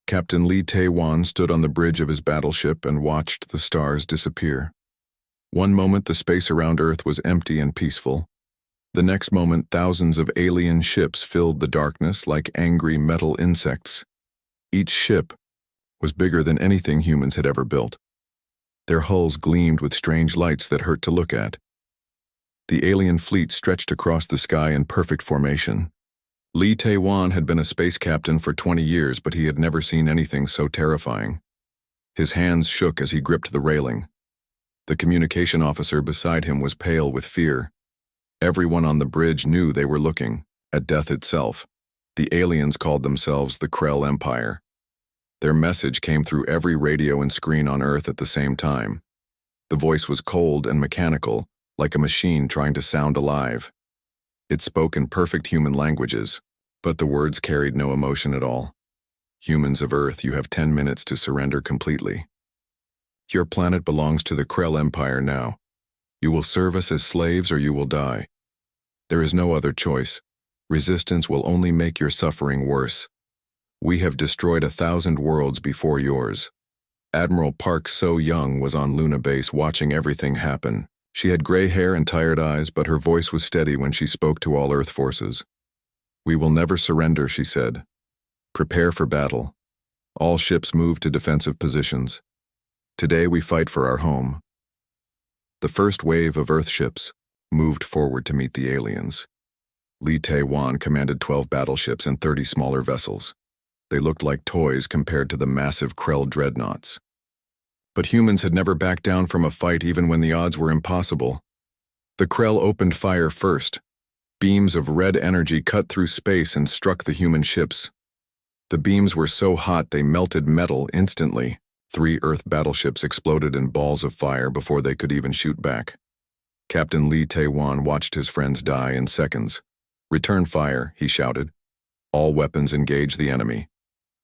Captain Lee Tae-wan stood on the bridge of his battleship and watched the stars disappear. One moment the space around Earth was empty and peaceful. The next moment thousands of alien ships filled the darkness like angry metal insects. Each ship was bigger than anything humans had ever built. Their hulls gleamed with strange lights that hurt to look at. The alien fleet stretched across the sky in perfect formation. Lee Tae-wan had been a space captain for 20 years, but he had never seen anything so terrifying. His hands shook as he gripped the railing. The communication officer beside him was pale with fear. Everyone on the bridge knew they were looking at death itself. The aliens called themselves the Krell Empire. Their message came through every radio and screen on Earth at the same time. The voice was cold and mechanical, like a machine trying to sound alive. It spoke in perfect human languages, but the words carried no emotion at all. Humans of Earth, you have 10 minutes to surrender completely. Your planet belongs to the Krell Empire now. You will serve us as slaves or you will die. There is no other choice. Resistance will only make your suffering worse. We have destroyed 1,000 worlds before yours. Admiral Park So-young was on Luna Base watching everything happen. She had gray hair and tired eyes, but her voice was steady when she spoke to all Earth forces. We will never surrender, she said. Prepare for battle. All ships move to defensive positions. Today we fight for our home. The first wave of Earth ships moved forward to meet the aliens. Lee Tae-wan commanded 12 battleships and 30 smaller vessels. They looked like toys compared to the massive Krell dreadnoughts. But humans had never backed down from a fight even when the odds were impossible. The Krell opened fire first. Beams of red energy cut through space and struck the human ships. The beams were so hot they melted metal instantly. 3 Earth battleships exploded in balls of fire before they could even shoot back. Captain Lee Tae-wan watched his friends die in seconds. Return fire, he shouted. All weapons engage the enemy.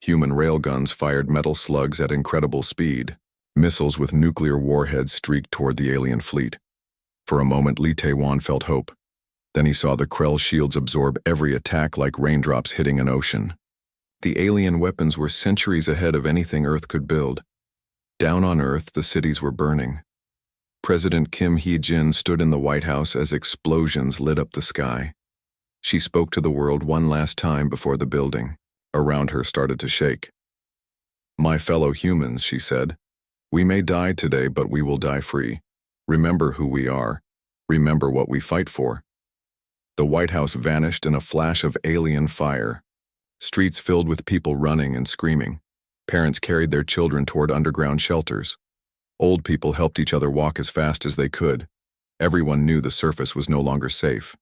Human railguns fired metal slugs at incredible speed. Missiles with nuclear warheads streaked toward the alien fleet. For a moment, Lee Tae-wan felt hope. Then he saw the Krell shields absorb every attack like raindrops hitting an ocean. The alien weapons were centuries ahead of anything Earth could build. Down on Earth, the cities were burning. President Kim Hee-jin stood in the White House as explosions lit up the sky. She spoke to the world one last time before the building. Around her started to shake. My fellow humans, she said. We may die today, but we will die free. Remember who we are. Remember what we fight for. The White House vanished in a flash of alien fire. Streets filled with people running and screaming. Parents carried their children toward underground shelters. Old people helped each other walk as fast as they could. Everyone knew the surface was no longer safe.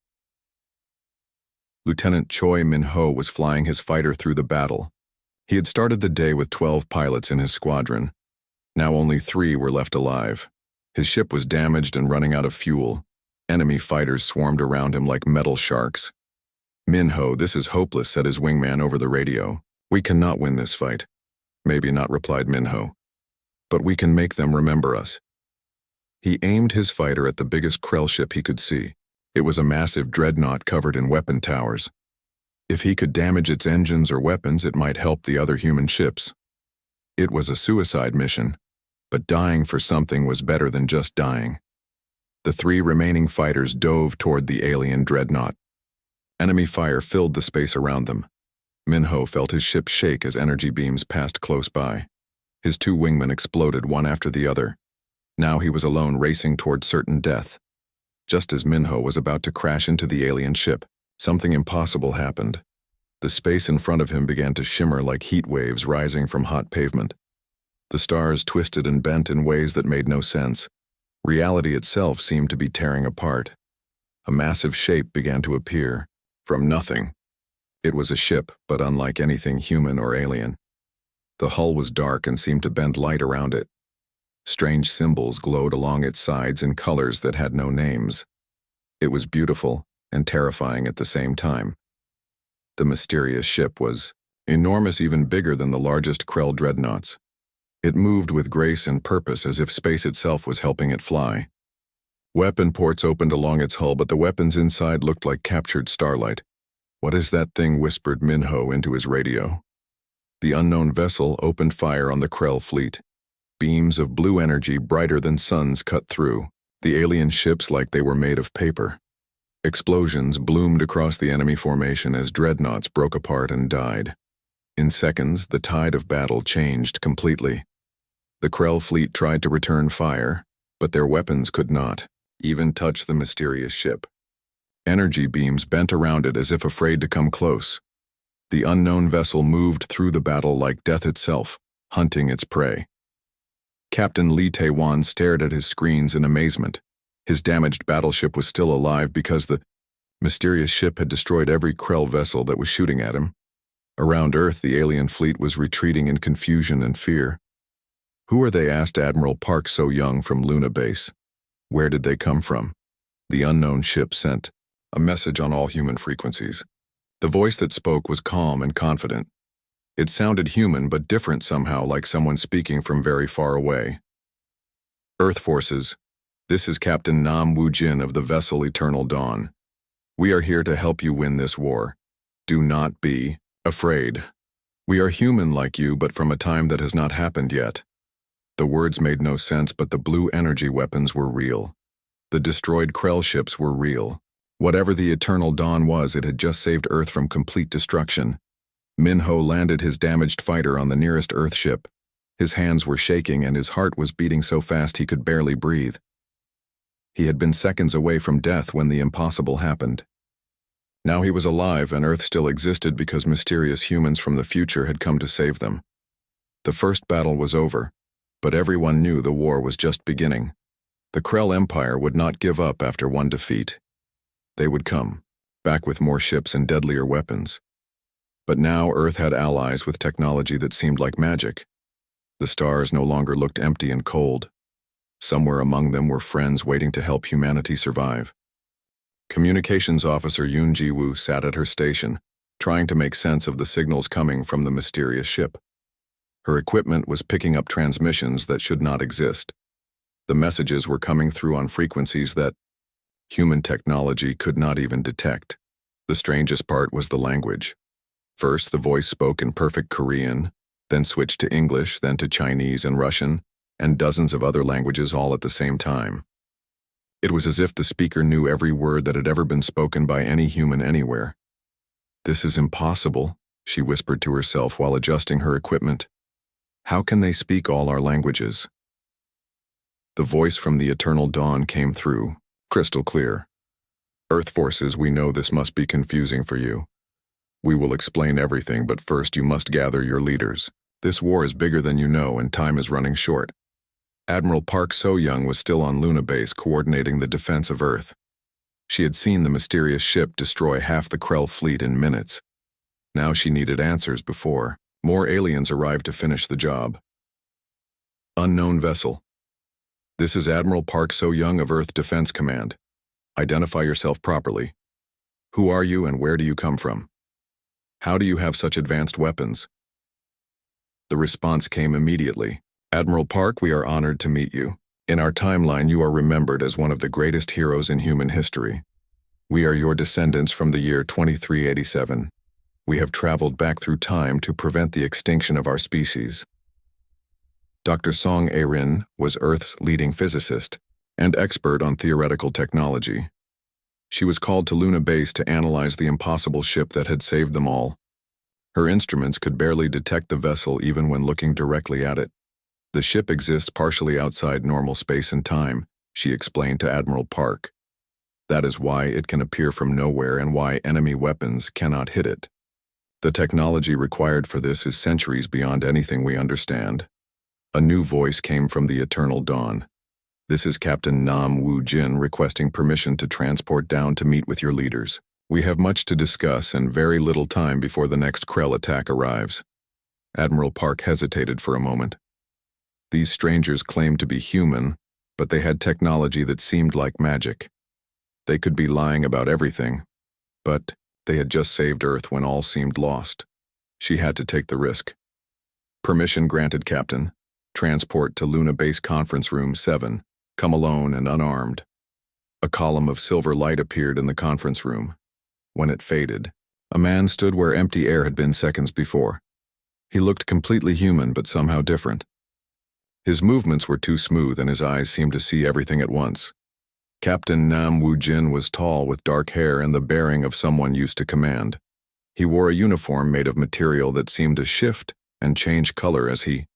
Lieutenant Choi Min-ho was flying his fighter through the battle. He had started the day with 12 pilots in his squadron. Now only 3 were left alive. His ship was damaged and running out of fuel. Enemy fighters swarmed around him like metal sharks. Min-ho, this is hopeless, said his wingman over the radio. We cannot win this fight. Maybe not, replied Min-ho. But we can make them remember us. He aimed his fighter at the biggest Krell ship he could see. It was a massive dreadnought covered in weapon towers. If he could damage its engines or weapons, it might help the other human ships. It was a suicide mission, but dying for something was better than just dying. The 3 remaining fighters dove toward the alien dreadnought. Enemy fire filled the space around them. Min-ho felt his ship shake as energy beams passed close by. His 2 wingmen exploded one after the other. Now he was alone, racing toward certain death. Just as Min-ho was about to crash into the alien ship, something impossible happened. The space in front of him began to shimmer like heat waves rising from hot pavement. The stars twisted and bent in ways that made no sense. Reality itself seemed to be tearing apart. A massive shape began to appear, from nothing. It was a ship, but unlike anything human or alien. The hull was dark and seemed to bend light around it. Strange symbols glowed along its sides in colors that had no names. It was beautiful and terrifying at the same time. The mysterious ship was enormous, even bigger than the largest Krell dreadnoughts. It moved with grace and purpose as if space itself was helping it fly. Weapon ports opened along its hull, but the weapons inside looked like captured starlight. What is that thing? Whispered Min-ho into his radio. The unknown vessel opened fire on the Krell fleet. Beams of blue energy brighter than suns cut through, the alien ships like they were made of paper. Explosions bloomed across the enemy formation as dreadnoughts broke apart and died. In seconds, the tide of battle changed completely. The Krell fleet tried to return fire, but their weapons could not even touch the mysterious ship. Energy beams bent around it as if afraid to come close. The unknown vessel moved through the battle like death itself, hunting its prey. Captain Lee Tae-wan stared at his screens in amazement. His damaged battleship was still alive because the mysterious ship had destroyed every Krell vessel that was shooting at him. Around Earth, the alien fleet was retreating in confusion and fear. "Who are they?" asked Admiral Park So-young from Luna Base. "Where did they come from?" The unknown ship sent a message on all human frequencies. The voice that spoke was calm and confident. It sounded human but different somehow, like someone speaking from very far away. "Earth forces, this is Captain Nam Woo-jin of the vessel Eternal Dawn. We are here to help you win this war. Do not be afraid. We are human like you, but from a time that has not happened yet." The words made no sense, but the blue energy weapons were real. The destroyed Krell ships were real. Whatever the Eternal Dawn was, it had just saved Earth from complete destruction. Min-ho landed his damaged fighter on the nearest Earth ship. His hands were shaking and his heart was beating so fast he could barely breathe. He had been seconds away from death when the impossible happened. Now he was alive and Earth still existed because mysterious humans from the future had come to save them. The first battle was over, but everyone knew the war was just beginning. The Krell Empire would not give up after one defeat. They would come, back with more ships and deadlier weapons. But now Earth had allies with technology that seemed like magic. The stars no longer looked empty and cold. Somewhere among them were friends waiting to help humanity survive. Communications officer Yoon Ji-woo sat at her station, trying to make sense of the signals coming from the mysterious ship. Her equipment was picking up transmissions that should not exist. The messages were coming through on frequencies that human technology could not even detect. The strangest part was the language. First, the voice spoke in perfect Korean, then switched to English, then to Chinese and Russian, and dozens of other languages all at the same time. It was as if the speaker knew every word that had ever been spoken by any human anywhere. "This is impossible," she whispered to herself while adjusting her equipment. "How can they speak all our languages?" The voice from the Eternal Dawn came through, crystal clear. "Earth forces, we know this must be confusing for you. We will explain everything, but first you must gather your leaders. This war is bigger than you know, and time is running short." Admiral Park So-young was still on Luna Base coordinating the defense of Earth. She had seen the mysterious ship destroy half the Krell fleet in minutes. Now she needed answers before more aliens arrived to finish the job. "Unknown vessel. This is Admiral Park So-young of Earth Defense Command. Identify yourself properly. Who are you and where do you come from? How do you have such advanced weapons?" The response came immediately. "Admiral Park, we are honored to meet you. In our timeline, you are remembered as one of the greatest heroes in human history. We are your descendants from the year 2387. We have traveled back through time to prevent the extinction of our species." Dr. Song A-rin was Earth's leading physicist and expert on theoretical technology. She was called to Luna Base to analyze the impossible ship that had saved them all. Her instruments could barely detect the vessel even when looking directly at it. "The ship exists partially outside normal space and time," she explained to Admiral Park. "That is why it can appear from nowhere and why enemy weapons cannot hit it. The technology required for this is centuries beyond anything we understand." A new voice came from the Eternal Dawn. "This is Captain Nam Woo-jin requesting permission to transport down to meet with your leaders. We have much to discuss and very little time before the next Krell attack arrives." Admiral Park hesitated for a moment. These strangers claimed to be human, but they had technology that seemed like magic. They could be lying about everything, but they had just saved Earth when all seemed lost. She had to take the risk. "Permission granted, Captain. Transport to Luna Base Conference Room 7. Come alone and unarmed." A column of silver light appeared in the conference room. When it faded, a man stood where empty air had been seconds before. He looked completely human but somehow different. His movements were too smooth and his eyes seemed to see everything at once. Captain Nam Woo-jin was tall with dark hair and the bearing of someone used to command. He wore a uniform made of material that seemed to shift and change color as he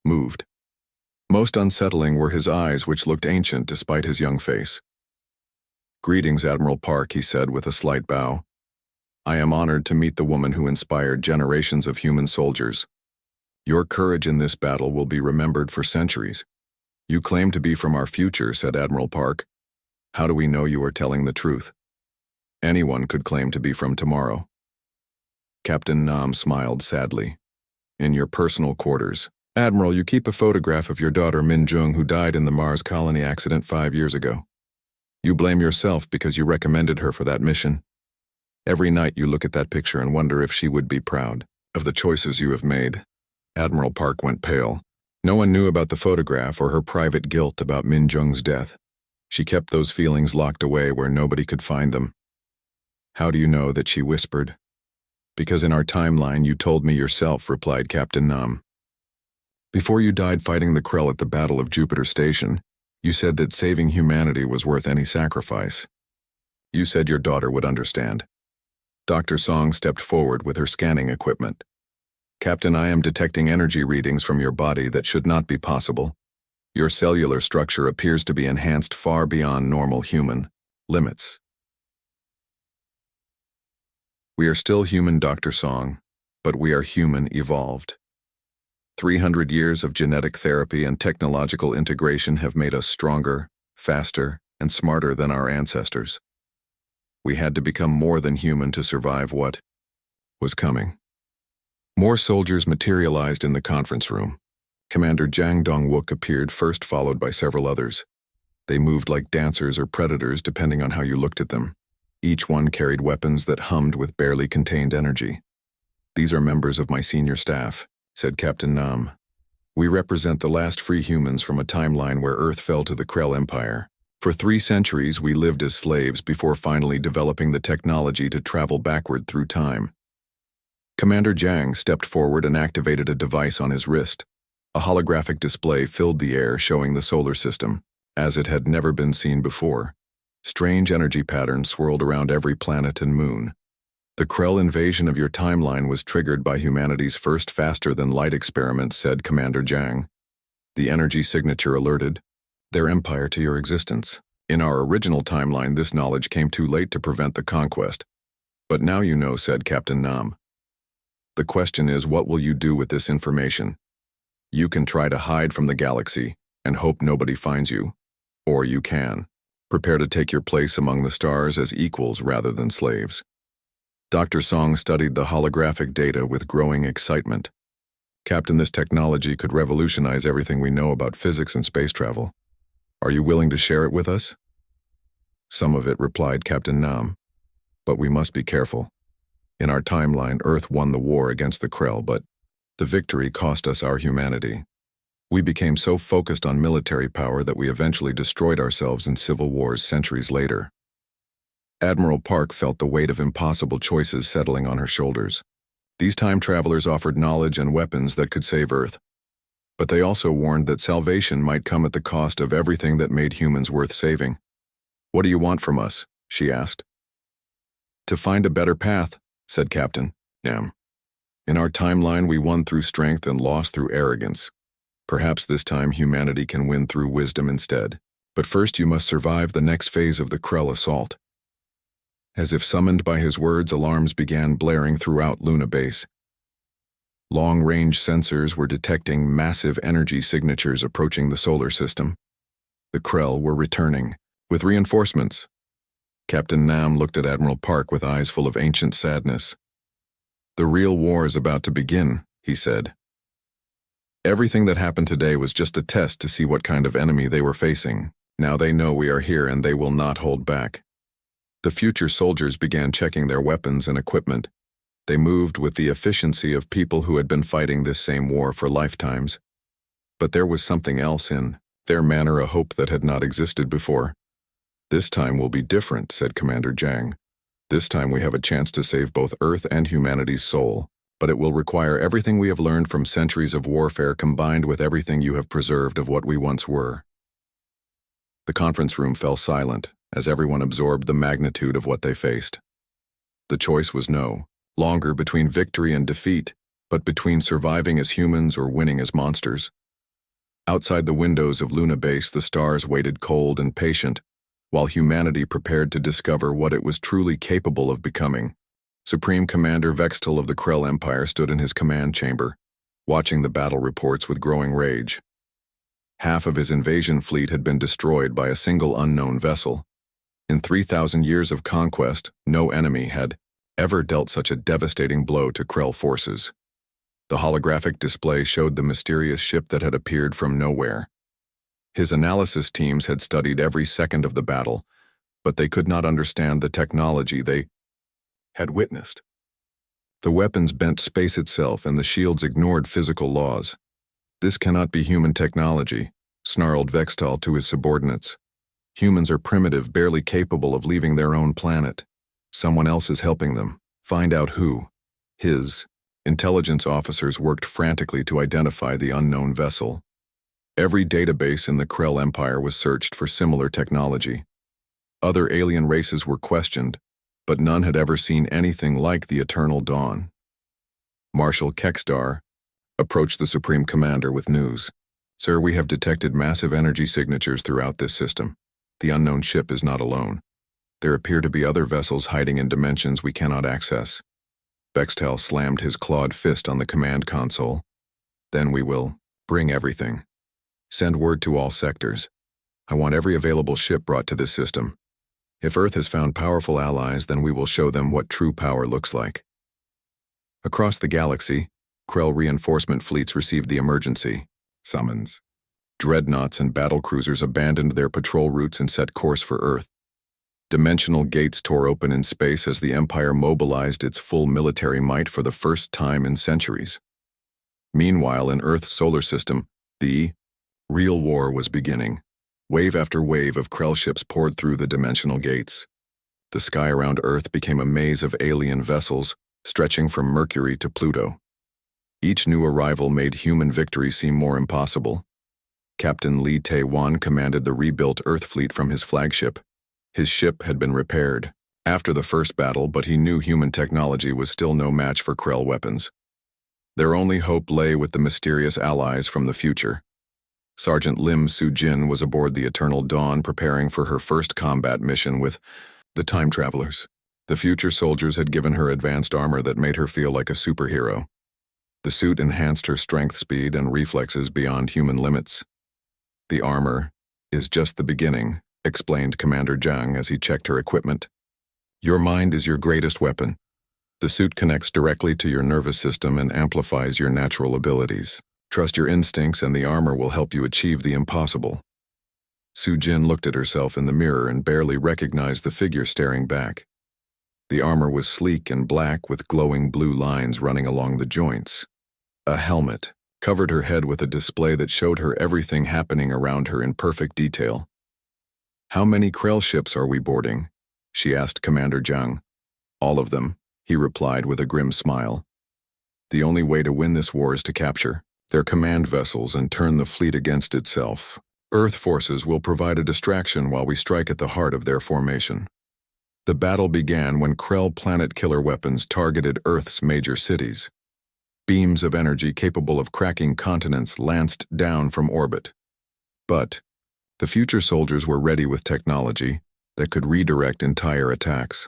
moved. Most unsettling were his eyes, which looked ancient despite his young face. "Greetings, Admiral Park," he said with a slight bow. "I am honored to meet the woman who inspired generations of human soldiers. Your courage in this battle will be remembered for centuries." "You claim to be from our future," said Admiral Park. "How do we know you are telling the truth?" "Anyone could claim to be from tomorrow." Captain Nam smiled sadly. "In your personal quarters, Admiral, you keep a photograph of your daughter Min Jung, who died in the Mars colony accident 5 years ago. You blame yourself because you recommended her for that mission. Every night you look at that picture and wonder if she would be proud of the choices you have made." Admiral Park went pale. No one knew about the photograph or her private guilt about Min Jung's death. She kept those feelings locked away where nobody could find them. "How do you know that?" she whispered. "Because in our timeline you told me yourself," replied Captain Nam. "Before you died fighting the Krell at the Battle of Jupiter Station, you said that saving humanity was worth any sacrifice. You said your daughter would understand." Dr. Song stepped forward with her scanning equipment. "Captain, I am detecting energy readings from your body that should not be possible. Your cellular structure appears to be enhanced far beyond normal human limits." "We are still human, Dr. Song, but we are human evolved. 300 years of genetic therapy and technological integration have made us stronger, faster, and smarter than our ancestors. We had to become more than human to survive what was coming." More soldiers materialized in the conference room. Commander Jang Dong-wook appeared first, followed by several others. They moved like dancers or predators depending on how you looked at them. Each one carried weapons that hummed with barely contained energy. "These are members of my senior staff," said Captain Nam. "We represent the last free humans from a timeline where Earth fell to the Krell Empire. For 3 centuries we lived as slaves before finally developing the technology to travel backward through time." Commander Jang stepped forward and activated a device on his wrist. A holographic display filled the air showing the solar system, as it had never been seen before. Strange energy patterns swirled around every planet and moon. "The Krell invasion of your timeline was triggered by humanity's first faster-than-light experiment," said Commander Jang. "The energy signature alerted their empire to your existence. In our original timeline, this knowledge came too late to prevent the conquest. But now you know," said Captain Nam. "The question is, what will you do with this information? You can try to hide from the galaxy and hope nobody finds you. Or you can prepare to take your place among the stars as equals rather than slaves." Dr. Song studied the holographic data with growing excitement. "Captain, this technology could revolutionize everything we know about physics and space travel. Are you willing to share it with us?" "Some of it," replied Captain Nam. "But we must be careful. In our timeline, Earth won the war against the Krell, but the victory cost us our humanity. We became so focused on military power that we eventually destroyed ourselves in civil wars centuries later." Admiral Park felt the weight of impossible choices settling on her shoulders. These time travelers offered knowledge and weapons that could save Earth. But they also warned that salvation might come at the cost of everything that made humans worth saving. "What do you want from us?" she asked. "To find a better path," said Captain Nam. "In our timeline, we won through strength and lost through arrogance. Perhaps this time humanity can win through wisdom instead. But first you must survive the next phase of the Krell assault." As if summoned by his words, alarms began blaring throughout Luna Base. Long-range sensors were detecting massive energy signatures approaching the solar system. The Krell were returning, with reinforcements. Captain Nam looked at Admiral Park with eyes full of ancient sadness. "The real war is about to begin," he said. "Everything that happened today was just a test to see what kind of enemy they were facing. Now they know we are here and they will not hold back." The future soldiers began checking their weapons and equipment. They moved with the efficiency of people who had been fighting this same war for lifetimes. But there was something else in their manner, a hope that had not existed before. "This time will be different," said Commander Jang. "This time we have a chance to save both Earth and humanity's soul." but it will require everything we have learned from centuries of warfare combined with everything you have preserved of what we once were." The conference room fell silent as everyone absorbed the magnitude of what they faced. The choice was no longer between victory and defeat, but between surviving as humans or winning as monsters. Outside the windows of Luna Base, the stars waited cold and patient, while humanity prepared to discover what it was truly capable of becoming. Supreme Commander Vextal of the Krell Empire stood in his command chamber, watching the battle reports with growing rage. Half of his invasion fleet had been destroyed by a single unknown vessel. In 3,000 years of conquest, no enemy had ever dealt such a devastating blow to Krell forces. The holographic display showed the mysterious ship that had appeared from nowhere. His analysis teams had studied every second of the battle, but they could not understand the technology they had witnessed. The weapons bent space itself, and the shields ignored physical laws. "This cannot be human technology," snarled Vextal to his subordinates. "Humans are primitive, barely capable of leaving their own planet. Someone else is helping them. Find out who." His intelligence officers worked frantically to identify the unknown vessel. Every database in the Krell Empire was searched for similar technology. Other alien races were questioned, but none had ever seen anything like the Eternal Dawn. Marshal Kekstar approached the Supreme Commander with news. "Sir, we have detected massive energy signatures throughout this system. The unknown ship is not alone. There appear to be other vessels hiding in dimensions we cannot access." Vextal slammed his clawed fist on the command console. "Then we will bring everything. Send word to all sectors. I want every available ship brought to this system. If Earth has found powerful allies, then we will show them what true power looks like." Across the galaxy, Krell reinforcement fleets received the emergency summons. Dreadnoughts and battlecruisers abandoned their patrol routes and set course for Earth. Dimensional gates tore open in space as the Empire mobilized its full military might for the first time in centuries. Meanwhile, in Earth's solar system, the real war was beginning. Wave after wave of Krell ships poured through the dimensional gates. The sky around Earth became a maze of alien vessels, stretching from Mercury to Pluto. Each new arrival made human victory seem more impossible. Captain Li Tae-wan commanded the rebuilt Earth fleet from his flagship. His ship had been repaired after the first battle, but he knew human technology was still no match for Krell weapons. Their only hope lay with the mysterious allies from the future. Sergeant Lim Soo-jin was aboard the Eternal Dawn, preparing for her first combat mission with the Time Travelers. The future soldiers had given her advanced armor that made her feel like a superhero. The suit enhanced her strength, speed, and reflexes beyond human limits. "The armor is just the beginning," explained Commander Zhang as he checked her equipment. "Your mind is your greatest weapon. The suit connects directly to your nervous system and amplifies your natural abilities. Trust your instincts and the armor will help you achieve the impossible." Soo-jin looked at herself in the mirror and barely recognized the figure staring back. The armor was sleek and black with glowing blue lines running along the joints. A helmet covered her head with a display that showed her everything happening around her in perfect detail. "How many Krell ships are we boarding?" she asked Commander Zhang. "All of them," he replied with a grim smile. "The only way to win this war is to capture their command vessels and turn the fleet against itself. Earth forces will provide a distraction while we strike at the heart of their formation." The battle began when Krell planet-killer weapons targeted Earth's major cities. Beams of energy capable of cracking continents lanced down from orbit. But the future soldiers were ready with technology that could redirect entire attacks.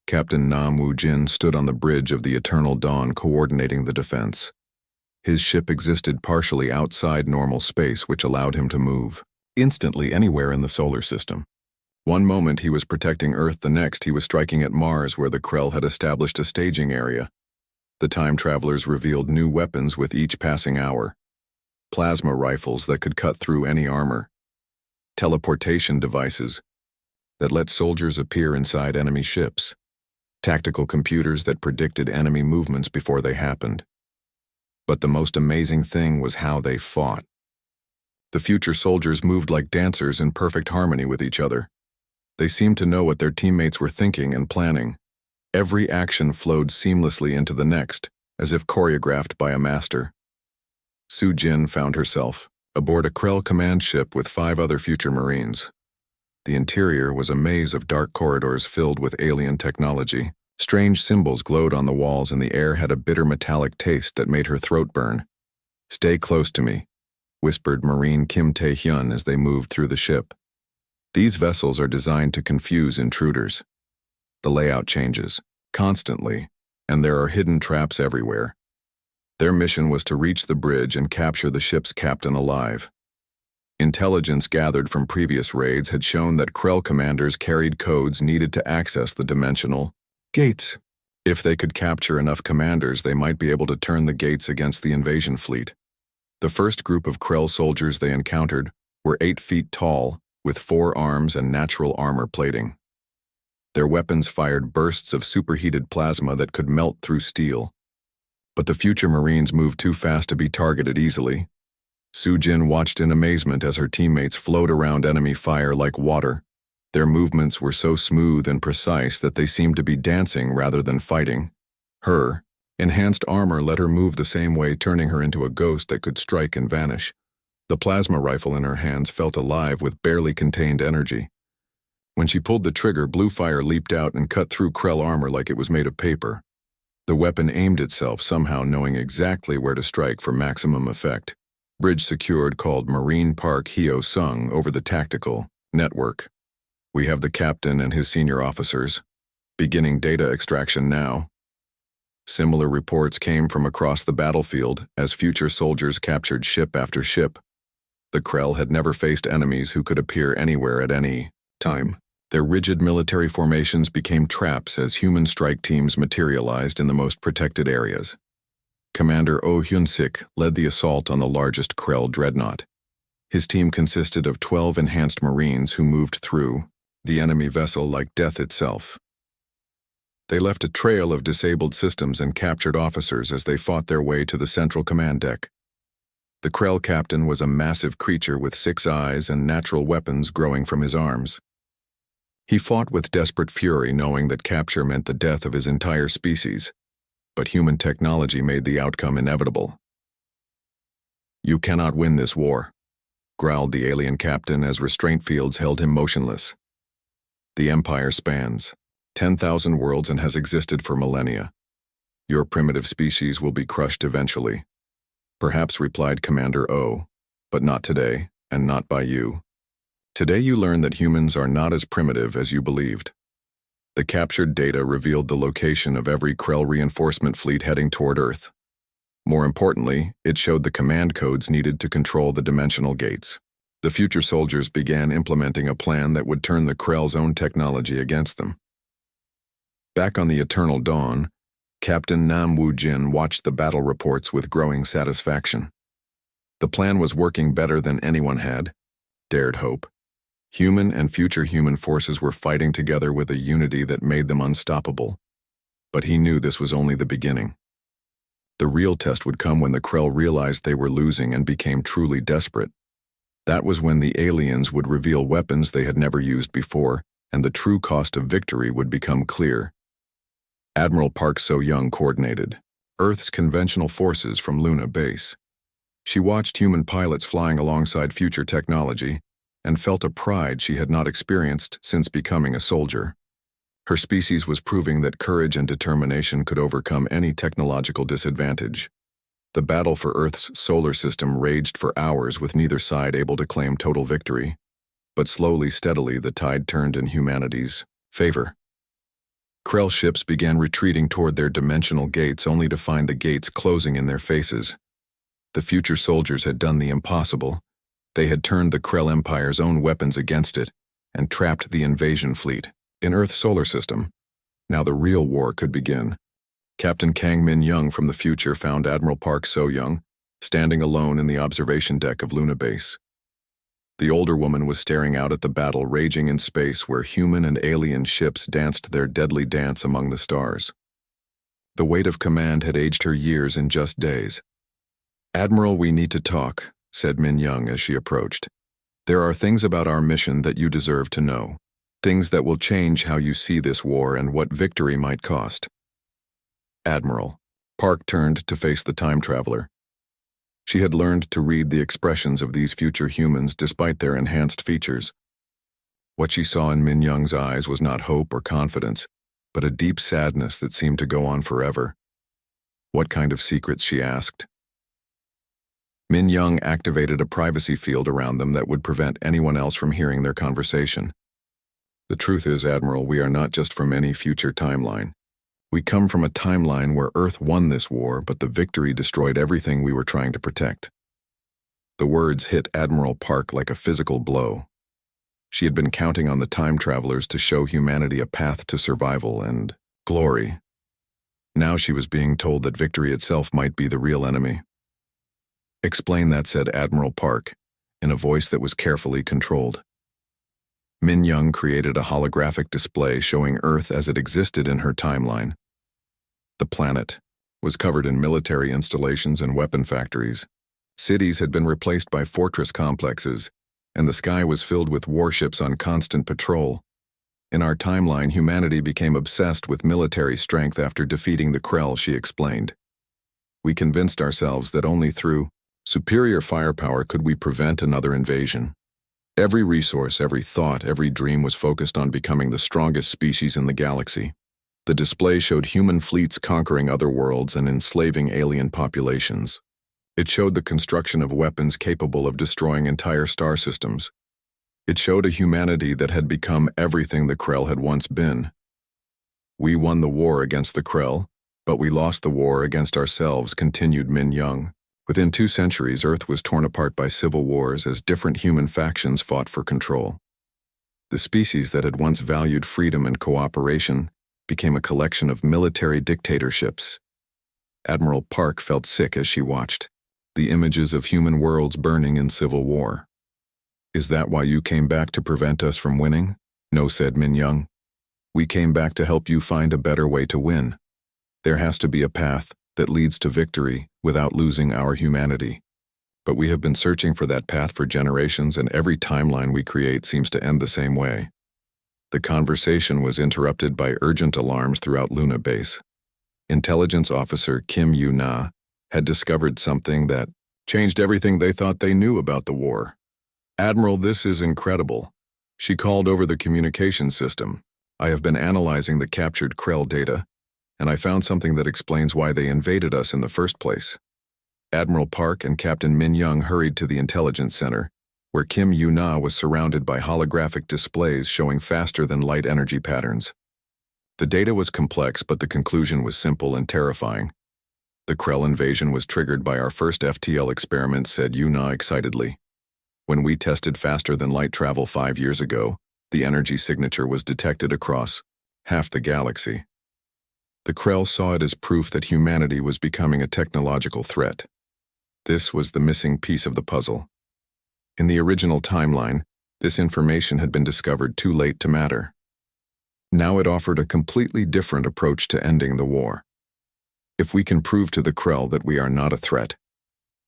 Captain Nam Woo-jin stood on the bridge of the Eternal Dawn coordinating the defense. His ship existed partially outside normal space, which allowed him to move instantly anywhere in the solar system. One moment he was protecting Earth, the next he was striking at Mars, where the Krell had established a staging area. The Time Travelers revealed new weapons with each passing hour. Plasma rifles that could cut through any armor. Teleportation devices that let soldiers appear inside enemy ships. Tactical computers that predicted enemy movements before they happened. But the most amazing thing was how they fought. The future soldiers moved like dancers in perfect harmony with each other. They seemed to know what their teammates were thinking and planning. Every action flowed seamlessly into the next, as if choreographed by a master. Su Jin found herself aboard a Krell command ship with 5 other future Marines. The interior was a maze of dark corridors filled with alien technology. Strange symbols glowed on the walls, and the air had a bitter metallic taste that made her throat burn. "Stay close to me," whispered Marine Kim Tae-hyun as they moved through the ship. These vessels are designed to confuse intruders. The layout changes constantly, and there are hidden traps everywhere. Their mission was to reach the bridge and capture the ship's captain alive. Intelligence gathered from previous raids had shown that Krell commanders carried codes needed to access the dimensional gates. If they could capture enough commanders, they might be able to turn the gates against the invasion fleet. The first group of Krell soldiers they encountered were 8 feet tall, with 4 arms and natural armor plating. Their weapons fired bursts of superheated plasma that could melt through steel. But the future Marines moved too fast to be targeted easily. Su Jin watched in amazement as her teammates flowed around enemy fire like water. Their movements were so smooth and precise that they seemed to be dancing rather than fighting. Her enhanced armor let her move the same way, turning her into a ghost that could strike and vanish. The plasma rifle in her hands felt alive with barely contained energy. When she pulled the trigger, blue fire leaped out and cut through Krell armor like it was made of paper. The weapon aimed itself, somehow knowing exactly where to strike for maximum effect. Bridge secured, called Marine Park Hyo Sung over the tactical network. "We have the captain and his senior officers. Beginning data extraction now." Similar reports came from across the battlefield as future soldiers captured ship after ship. The Krell had never faced enemies who could appear anywhere at any time. Their rigid military formations became traps as human strike teams materialized in the most protected areas. Commander Oh Hyun-sik led the assault on the largest Krell dreadnought. His team consisted of 12 enhanced Marines who moved through the enemy vessel like death itself. They left a trail of disabled systems and captured officers as they fought their way to the central command deck. The Krell captain was a massive creature with 6 eyes and natural weapons growing from his arms. He fought with desperate fury, knowing that capture meant the death of his entire species, but human technology made the outcome inevitable. "You cannot win this war," growled the alien captain as restraint fields held him motionless. "The Empire spans 10,000 worlds and has existed for millennia. Your primitive species will be crushed eventually." "Perhaps," replied Commander O, "but not today, and not by you. Today you learn that humans are not as primitive as you believed." The captured data revealed the location of every Krell reinforcement fleet heading toward Earth. More importantly, it showed the command codes needed to control the dimensional gates. The future soldiers began implementing a plan that would turn the Krell's own technology against them. Back on the Eternal Dawn, Captain Nam Woo-jin watched the battle reports with growing satisfaction. The plan was working better than anyone had dared hope. Human and future human forces were fighting together with a unity that made them unstoppable. But he knew this was only the beginning. The real test would come when the Krell realized they were losing and became truly desperate. That was when the aliens would reveal weapons they had never used before, and the true cost of victory would become clear. Admiral Park So-young coordinated Earth's conventional forces from Luna Base. She watched human pilots flying alongside future technology and felt a pride she had not experienced since becoming a soldier. Her species was proving that courage and determination could overcome any technological disadvantage. The battle for Earth's solar system raged for hours with neither side able to claim total victory. But slowly, steadily, the tide turned in humanity's favor. Krell ships began retreating toward their dimensional gates only to find the gates closing in their faces. The future soldiers had done the impossible. They had turned the Krell Empire's own weapons against it and trapped the invasion fleet in Earth's solar system. Now the real war could begin. Captain Kang Min-young from the future found Admiral Park So-young standing alone in the observation deck of Luna Base. The older woman was staring out at the battle raging in space where human and alien ships danced their deadly dance among the stars. The weight of command had aged her years in just days. "Admiral, we need to talk," said Min-young as she approached. "There are things about our mission that you deserve to know. Things that will change how you see this war and what victory might cost." "Admiral, Park turned to face the time traveler. She had learned to read the expressions of these future humans despite their enhanced features. What she saw in Min Young's eyes was not hope or confidence, but a deep sadness that seemed to go on forever. What kind of secrets, she asked. Min Young activated a privacy field around them that would prevent anyone else from hearing their conversation. The truth is, Admiral, we are not just from any future timeline. We come from a timeline where Earth won this war, but the victory destroyed everything we were trying to protect. The words hit Admiral Park like a physical blow. She had been counting on the time travelers to show humanity a path to survival and glory. Now she was being told that victory itself might be the real enemy. "Explain that," said Admiral Park, in a voice that was carefully controlled. Min Young created a holographic display showing Earth as it existed in her timeline. The planet was covered in military installations and weapon factories. Cities had been replaced by fortress complexes, and the sky was filled with warships on constant patrol. In our timeline, humanity became obsessed with military strength after defeating the Krell, she explained. We convinced ourselves that only through superior firepower could we prevent another invasion. Every resource, every thought, every dream was focused on becoming the strongest species in the galaxy. The display showed human fleets conquering other worlds and enslaving alien populations. It showed the construction of weapons capable of destroying entire star systems. It showed a humanity that had become everything the Krell had once been. We won the war against the Krell, but we lost the war against ourselves, continued Min Young. Within 2 centuries, Earth was torn apart by civil wars as different human factions fought for control. The species that had once valued freedom and cooperation became a collection of military dictatorships. Admiral Park felt sick as she watched the images of human worlds burning in civil war. "Is that why you came back, to prevent us from winning?" "No," said Min Young. "We came back to help you find a better way to win. There has to be a path that leads to victory without losing our humanity. But we have been searching for that path for generations, and every timeline we create seems to end the same way." The conversation was interrupted by urgent alarms throughout Luna Base. Intelligence Officer Kim Yu-na had discovered something that changed everything they thought they knew about the war. "Admiral, this is incredible." She called over the communication system. "I have been analyzing the captured Krell data, and I found something that explains why they invaded us in the first place." Admiral Park and Captain Min Young hurried to the intelligence center, where Kim Yu-na was surrounded by holographic displays showing faster-than-light energy patterns. The data was complex, but the conclusion was simple and terrifying. "The Krell invasion was triggered by our first FTL experiment," said Yu-na excitedly. "When we tested faster-than-light travel 5 years ago, the energy signature was detected across half the galaxy. The Krell saw it as proof that humanity was becoming a technological threat. This was the missing piece of the puzzle. In the original timeline, this information had been discovered too late to matter. Now it offered a completely different approach to ending the war. If we can prove to the Krell that we are not a threat,"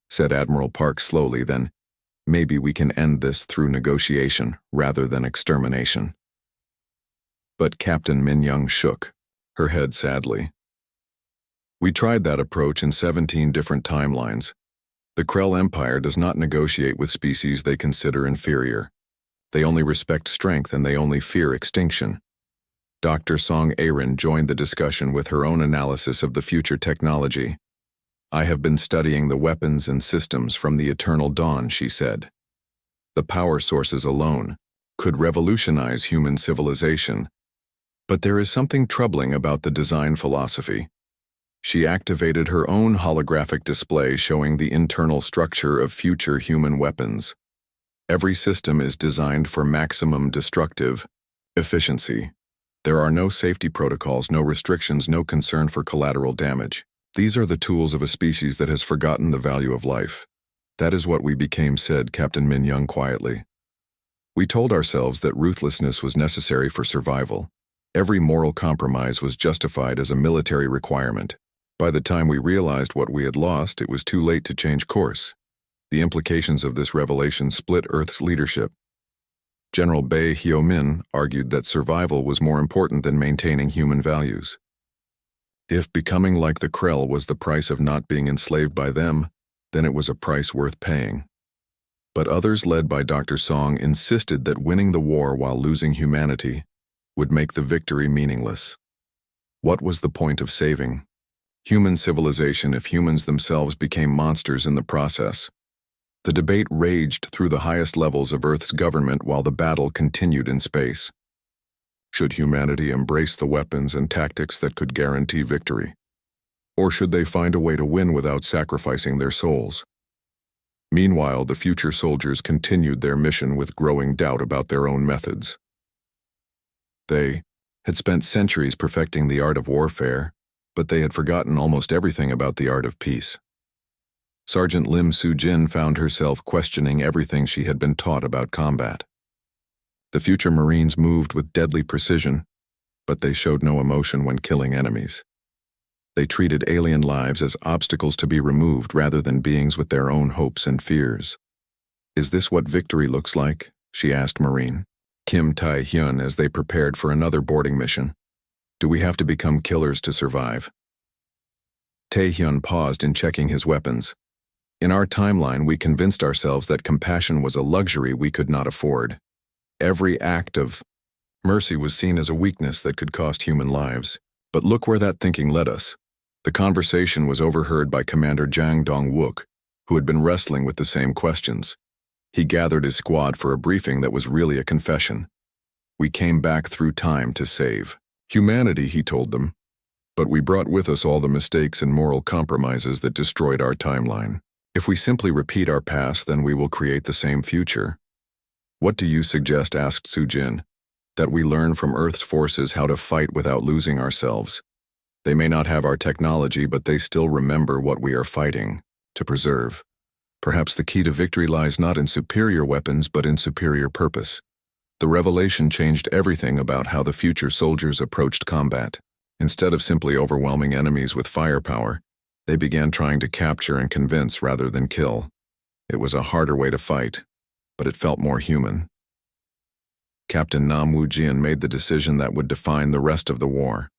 said Admiral Park slowly, "then maybe we can end this through negotiation rather than extermination." But Captain Min Young shook her head sadly. "We tried that approach in 17 different timelines. The Krell Empire does not negotiate with species they consider inferior. They only respect strength and they only fear extinction." Dr. Song Aaron joined the discussion with her own analysis of the future technology. "I have been studying the weapons and systems from the eternal dawn," she said. "The power sources alone could revolutionize human civilization. But there is something troubling about the design philosophy." She activated her own holographic display showing the internal structure of future human weapons. Every system is designed for maximum destructive efficiency. There are no safety protocols, no restrictions, no concern for collateral damage. These are the tools of a species that has forgotten the value of life. "That is what we became," said Captain Min Young quietly. "We told ourselves that ruthlessness was necessary for survival. Every moral compromise was justified as a military requirement. By the time we realized what we had lost, it was too late to change course. The implications of this revelation split Earth's leadership. General Bae Hyo-min argued that survival was more important than maintaining human values. If becoming like the Krell was the price of not being enslaved by them, then it was a price worth paying. But others, led by Dr. Song, insisted that winning the war while losing humanity would make the victory meaningless. What was the point of saving human civilization if humans themselves became monsters in the process? The debate raged through the highest levels of Earth's government while the battle continued in space. Should humanity embrace the weapons and tactics that could guarantee victory? Or should they find a way to win without sacrificing their souls? Meanwhile, the future soldiers continued their mission with growing doubt about their own methods. They had spent centuries perfecting the art of warfare, but they had forgotten almost everything about the art of peace. Sergeant Lim Soo-jin found herself questioning everything she had been taught about combat. The future Marines moved with deadly precision, but they showed no emotion when killing enemies. They treated alien lives as obstacles to be removed rather than beings with their own hopes and fears. "Is this what victory looks like?" she asked Marine Kim Tae-hyun as they prepared for another boarding mission. "Do we have to become killers to survive?" Tae-hyun paused in checking his weapons. "In our timeline, we convinced ourselves that compassion was a luxury we could not afford. Every act of mercy was seen as a weakness that could cost human lives. But look where that thinking led us." The conversation was overheard by Commander Jang Dong-wook, who had been wrestling with the same questions. He gathered his squad for a briefing that was really a confession. "We came back through time to save humanity," he told them. "But we brought with us all the mistakes and moral compromises that destroyed our timeline. If we simply repeat our past, then we will create the same future." "What do you suggest?" asked Soo-jin. "That we learn from Earth's forces how to fight without losing ourselves. They may not have our technology, but they still remember what we are fighting to preserve. Perhaps the key to victory lies not in superior weapons, but in superior purpose." The revelation changed everything about how the future soldiers approached combat. Instead of simply overwhelming enemies with firepower, they began trying to capture and convince rather than kill. It was a harder way to fight, but it felt more human. Captain Nam Woo-jin made the decision that would define the rest of the war.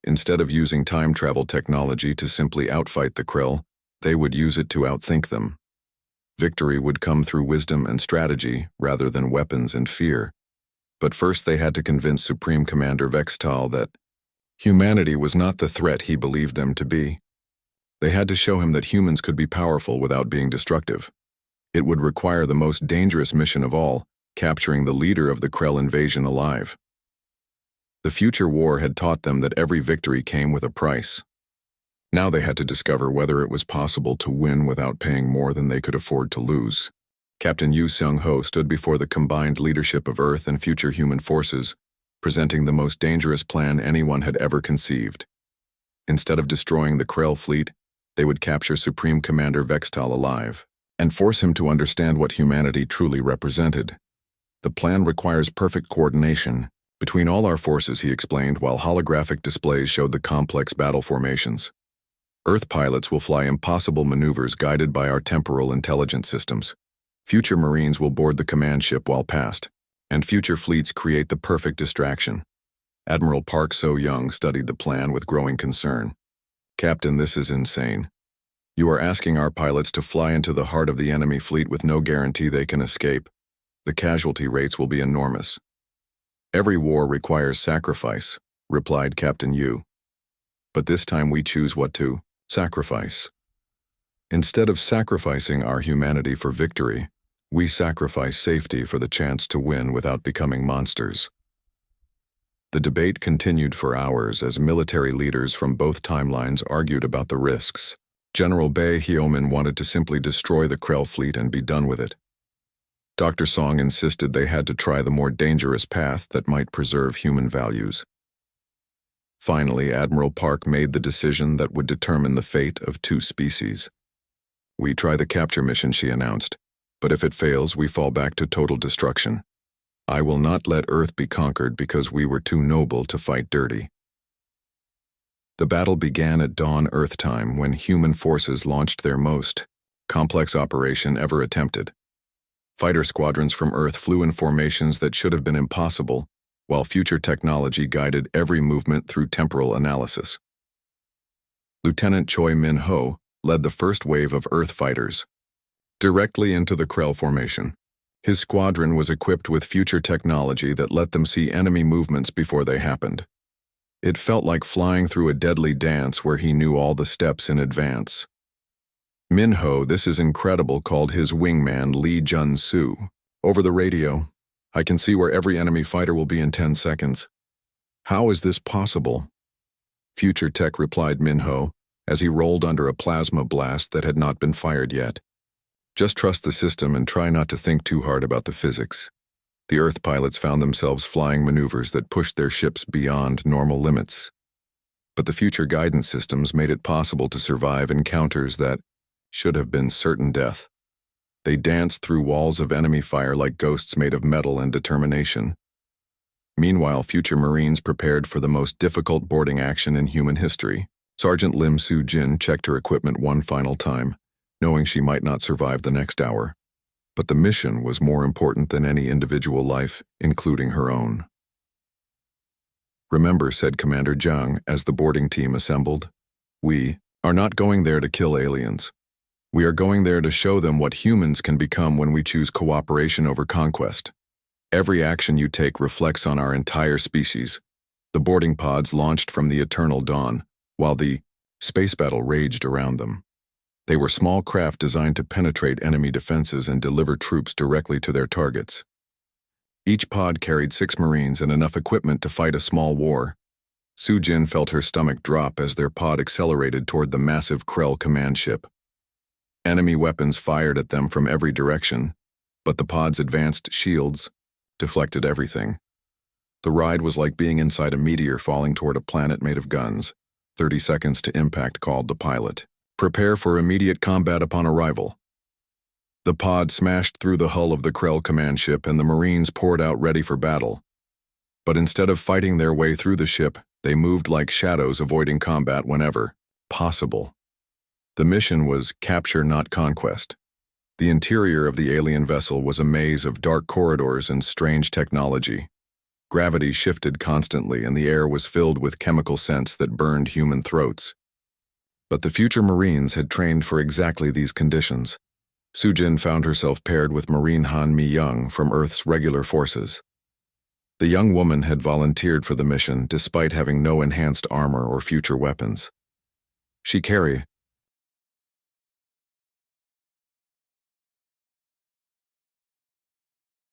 Instead of using time travel technology to simply outfight the Krill, they would use it to outthink them. Victory would come through wisdom and strategy rather than weapons and fear. But first they had to convince Supreme Commander Vextal that humanity was not the threat he believed them to be. They had to show him that humans could be powerful without being destructive. It would require the most dangerous mission of all, capturing the leader of the Krell invasion alive. The future war had taught them that every victory came with a price. Now they had to discover whether it was possible to win without paying more than they could afford to lose. Captain Yu Seung-ho stood before the combined leadership of Earth and future human forces, presenting the most dangerous plan anyone had ever conceived. Instead of destroying the Krell fleet, they would capture Supreme Commander Vextal alive and force him to understand what humanity truly represented. "The plan requires perfect coordination between all our forces," he explained, while holographic displays showed the complex battle formations. "Earth pilots will fly impossible maneuvers guided by our temporal intelligence systems. Future Marines will board the command ship while past, and future fleets create the perfect distraction." Admiral Park So-young studied the plan with growing concern. "Captain, this is insane. You are asking our pilots to fly into the heart of the enemy fleet with no guarantee they can escape. The casualty rates will be enormous." "Every war requires sacrifice," replied Captain Yu. "But this time we choose what to sacrifice. Instead of sacrificing our humanity for victory, we sacrifice safety for the chance to win without becoming monsters." The debate continued for hours as military leaders from both timelines argued about the risks. General Bae Hyomin wanted to simply destroy the Krell fleet and be done with it. Dr. Song insisted they had to try the more dangerous path that might preserve human values. Finally, Admiral Park made the decision that would determine the fate of two species. "We try the capture mission," she announced, "but if it fails, we fall back to total destruction. I will not let Earth be conquered because we were too noble to fight dirty." The battle began at dawn Earth time when human forces launched their most complex operation ever attempted. Fighter squadrons from Earth flew in formations that should have been impossible, while future technology guided every movement through temporal analysis. Lieutenant Choi Min-ho led the first wave of Earth fighters directly into the Krell formation. His squadron was equipped with future technology that let them see enemy movements before they happened. It felt like flying through a deadly dance where he knew all the steps in advance. Min-ho, this is incredible, called his wingman Lee Jun-soo. Over the radio, I can see where every enemy fighter will be in 10 seconds. How is this possible? Future Tech, replied Min-ho, as he rolled under a plasma blast that had not been fired yet. Just trust the system and try not to think too hard about the physics. The Earth pilots found themselves flying maneuvers that pushed their ships beyond normal limits. But the future guidance systems made it possible to survive encounters that should have been certain death. They danced through walls of enemy fire like ghosts made of metal and determination. Meanwhile, future Marines prepared for the most difficult boarding action in human history. Sergeant Lim Soo-jin checked her equipment one final time, knowing she might not survive the next hour. But the mission was more important than any individual life, including her own. Remember, said Commander Jung as the boarding team assembled, we are not going there to kill aliens. We are going there to show them what humans can become when we choose cooperation over conquest. Every action you take reflects on our entire species. The boarding pods launched from the eternal dawn, while the space battle raged around them. They were small craft designed to penetrate enemy defenses and deliver troops directly to their targets. Each pod carried 6 Marines and enough equipment to fight a small war. Soo-jin felt her stomach drop as their pod accelerated toward the massive Krell command ship. Enemy weapons fired at them from every direction, but the pod's advanced shields deflected everything. The ride was like being inside a meteor falling toward a planet made of guns. 30 seconds to impact, called the pilot. Prepare for immediate combat upon arrival. The pod smashed through the hull of the Krell command ship and the Marines poured out ready for battle. But instead of fighting their way through the ship, they moved like shadows, avoiding combat whenever possible. The mission was capture, not conquest. The interior of the alien vessel was a maze of dark corridors and strange technology. Gravity shifted constantly and the air was filled with chemical scents that burned human throats. But the future Marines had trained for exactly these conditions. Soo-jin found herself paired with Marine Han Mi-young from Earth's regular forces. The young woman had volunteered for the mission despite having no enhanced armor or future weapons. She carried